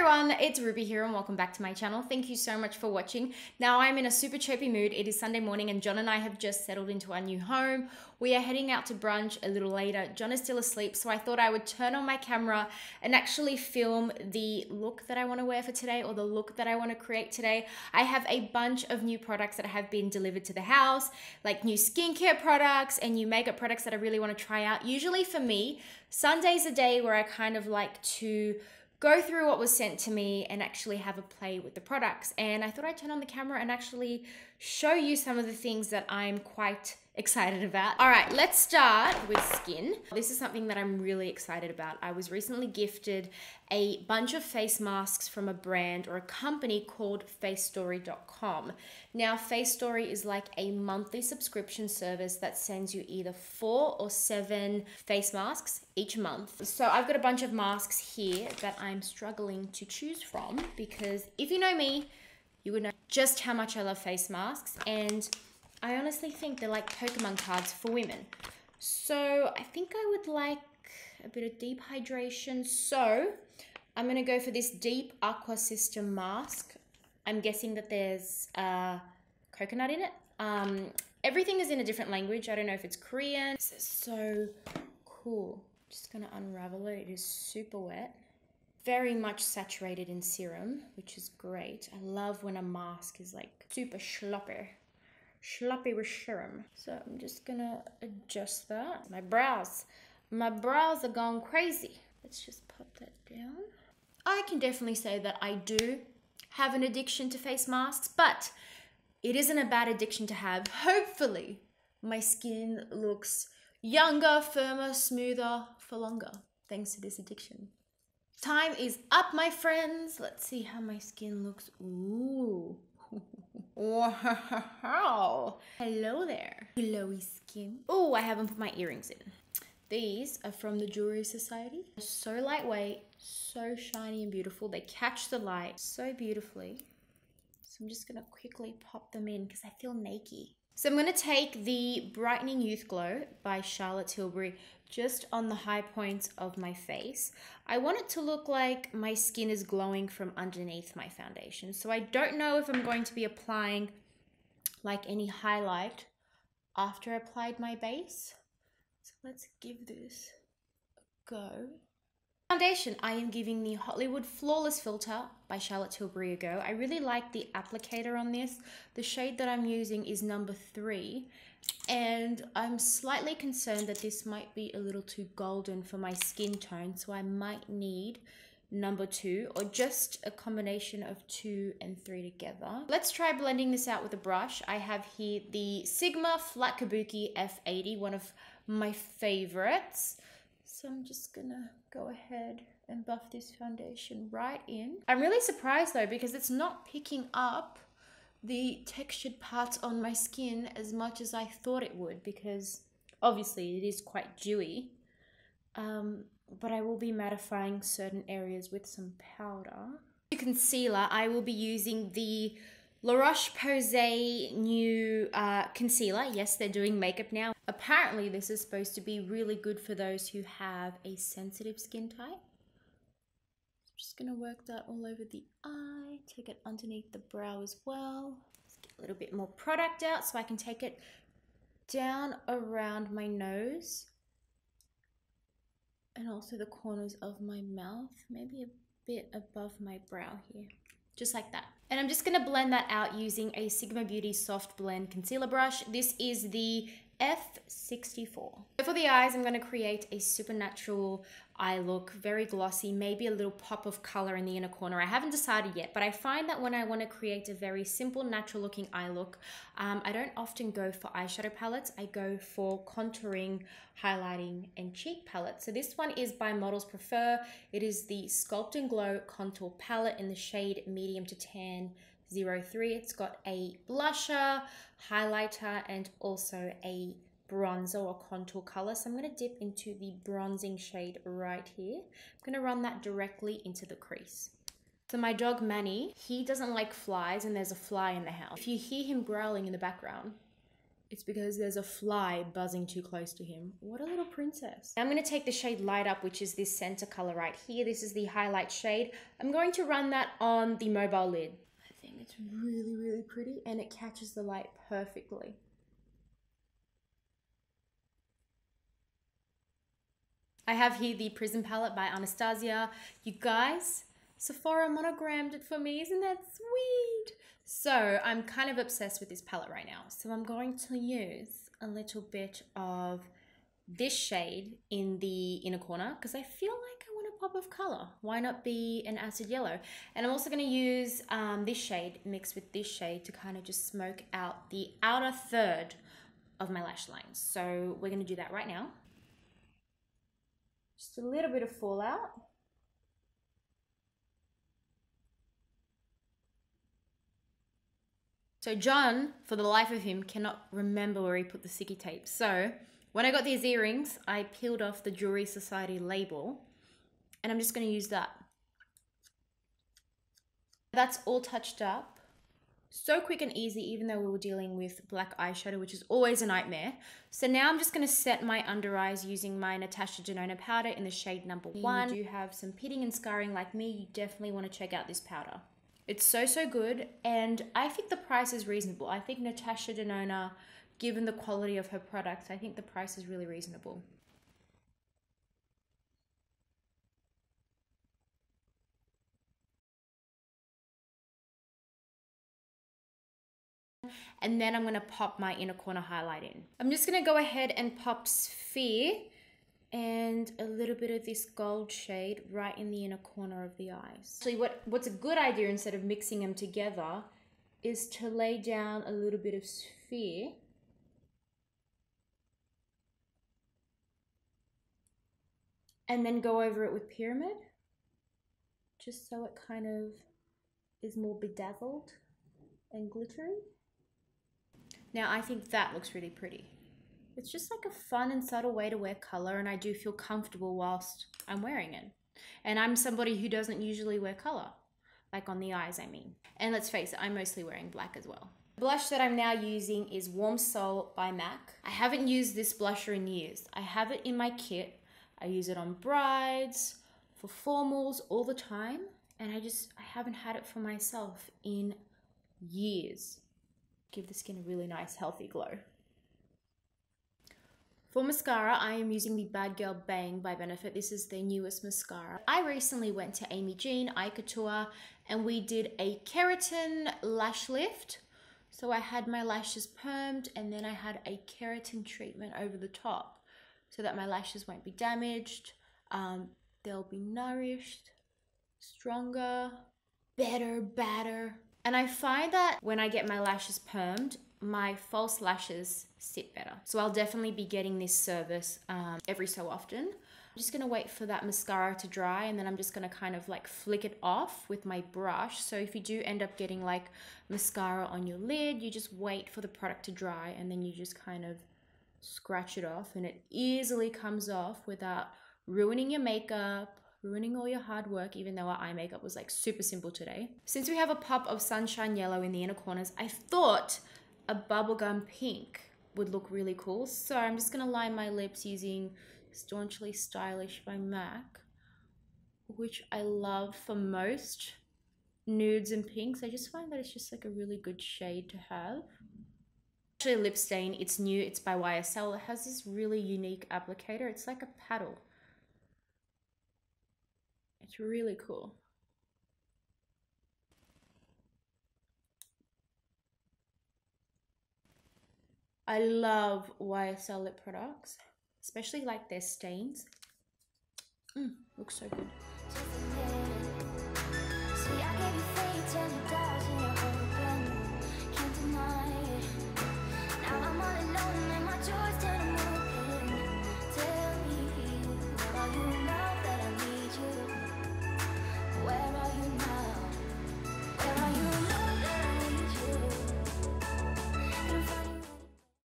everyone, it's Ruby here and welcome back to my channel. Thank you so much for watching. Now I'm in a super chirpy mood. It is Sunday morning and John and I have just settled into our new home. We are heading out to brunch a little later. John is still asleep, so I thought I would turn on my camera and actually film the look that I want to wear for today, or the look that I want to create today. I have a bunch of new products that have been delivered to the house, like new skincare products and new makeup products that I really want to try out. Usually for me, Sunday's a day where I kind of like to go through what was sent to me and actually have a play with the products. And I thought I'd turn on the camera and actually show you some of the things that I'm quite excited about. All right, let's start with skin. This is something that I'm really excited about. I was recently gifted a bunch of face masks from a brand or a company called FaceTory.com. Now, FaceTory is like a monthly subscription service that sends you either 4 or 7 face masks each month. So I've got a bunch of masks here that I'm struggling to choose from, because if you know me, you would know just how much I love face masks, and I honestly think they're like Pokemon cards for women. So I think I would like a bit of deep hydration. So I'm gonna go for this deep Aqua system mask. I'm guessing that there's coconut in it. Everything is in a different language. I don't know if it's Korean. This is so cool. Just gonna unravel it. It is super wet. Very much saturated in serum, which is great. I love when a mask is like super sloppy with serum. So I'm just gonna adjust that. My brows are gone crazy. Let's just pop that down. I can definitely say that I do have an addiction to face masks, but it isn't a bad addiction to have. Hopefully my skin looks younger, firmer, smoother for longer thanks to this addiction. Time is up, my friends. Let's see how my skin looks. Ooh. Wow. Hello there. Glowy skin. Oh, I haven't put my earrings in. These are from the Jewellery Society. So lightweight, so shiny and beautiful. They catch the light so beautifully. So I'm just gonna quickly pop them in because I feel naked. So I'm gonna take the Brightening Youth Glow by Tilbury just on the high points of my face. I want it to look like my skin is glowing from underneath my foundation. So I don't know if I'm going to be applying like any highlight after I applied my base. So let's give this a go. Foundation, I am giving the Hollywood Flawless Filter by Tilbury a go. I really like the applicator on this. The shade that I'm using is number 3. And I'm slightly concerned that this might be a little too golden for my skin tone, so I might need number 2, or just a combination of 2 and 3 together. Let's try blending this out with a brush. I have here the Sigma Flat Kabuki F80, one of my favorites. So I'm just gonna go ahead and buff this foundation right in. I'm really surprised though, because it's not picking up the textured parts on my skin as much as I thought it would, because obviously it is quite dewy. But I will be mattifying certain areas with some powder. The concealer, I will be using the La Roche-Posay new concealer. Yes, they're doing makeup now. Apparently this is supposed to be really good for those who have a sensitive skin type. I'm just gonna work that all over the eye, take it underneath the brow as well. Let's get a little bit more product out so I can take it down around my nose and also the corners of my mouth, maybe a bit above my brow here, just like that. And I'm just gonna blend that out using a Sigma Beauty Soft Blend Concealer Brush. This is the F64. For the eyes, I'm going to create a supernatural eye look, very glossy, maybe a little pop of color in the inner corner. I haven't decided yet, but I find that when I want to create a very simple, natural looking eye look, I don't often go for eyeshadow palettes. I go for contouring, highlighting, and cheek palettes. So this one is by Models Prefer. It is the Sculpt and Glow Contour Palette in the shade Medium to Tan 03. It's got a blusher, highlighter, and also a bronzer or contour color. So I'm going to dip into the bronzing shade right here. I'm going to run that directly into the crease. So my dog Manny, he doesn't like flies, and there's a fly in the house. If you hear him growling in the background, It's because there's a fly buzzing too close to him. What a little princess. I'm going to take the shade Light Up, which is this center color right here. This is the highlight shade. I'm going to run that on the mobile lid. I think it's really, really pretty and it catches the light perfectly. I have here the Prism palette by Anastasia. You guys, Sephora monogrammed it for me. Isn't that sweet? So I'm kind of obsessed with this palette right now. So I'm going to use a little bit of this shade in the inner corner because I feel like I want a pop of color. Why not be an acid yellow? And I'm also going to use this shade mixed with this shade to kind of just smoke out the outer third of my lash lines. So we're going to do that right now. Just a little bit of fallout. So John, for the life of him, cannot remember where he put the sticky tape. So when I got these earrings, I peeled off the Jewellery Society label and I'm just going to use that. That's all touched up. So quick and easy, even though we were dealing with black eyeshadow, which is always a nightmare. So now I'm just going to set my under eyes using my Natasha Denona powder in the shade number 1. If you do have some pitting and scarring like me, you definitely want to check out this powder. It's so, so good, and I think the price is reasonable. I think Natasha Denona, given the quality of her products, I think the price is really reasonable. And then I'm going to pop my inner corner highlight in. I'm just going to go ahead and pop Sphere and a little bit of this gold shade right in the inner corner of the eyes. Actually, what's a good idea instead of mixing them together is to lay down a little bit of Sphere and then go over it with Pyramid, just so it kind of is more bedazzled and glittery. Now I think that looks really pretty. It's just like a fun and subtle way to wear color, and I do feel comfortable whilst I'm wearing it. And I'm somebody who doesn't usually wear color, like on the eyes I mean. And let's face it, I'm mostly wearing black as well. The blush that I'm now using is Warm Soul by MAC. I haven't used this blusher in years. I have it in my kit. I use it on brides, for formals, all the time. And I haven't had it for myself in years. Give the skin a really nice, healthy glow. For mascara, I am using the Bad Girl Bang by Benefit. This is their newest mascara. I recently went to Amy Jean, Eye Couture, and we did a keratin lash lift. So I had my lashes permed and then I had a keratin treatment over the top so that my lashes won't be damaged. They'll be nourished, stronger, better, badder. And I find that when I get my lashes permed, my false lashes sit better. So I'll definitely be getting this service every so often. I'm just gonna wait for that mascara to dry and then I'm just gonna kind of like flick it off with my brush. So if you do end up getting like mascara on your lid, you just wait for the product to dry and then you just kind of scratch it off and it easily comes off without ruining your makeup, ruining all your hard work, even though our eye makeup was like super simple today. Since we have a pop of Sunshine Yellow in the inner corners, I thought a bubblegum pink would look really cool. So I'm just gonna line my lips using Staunchly Stylish by MAC, which I love for most nudes and pinks. I just find that it's just like a really good shade to have. Actually, a lip stain, it's new, it's by YSL. It has this really unique applicator. It's like a paddle. It's really cool. I love YSL lip products, especially like their stains. Looks so good. See, I gave you faith and you doubts and you're open. Can't deny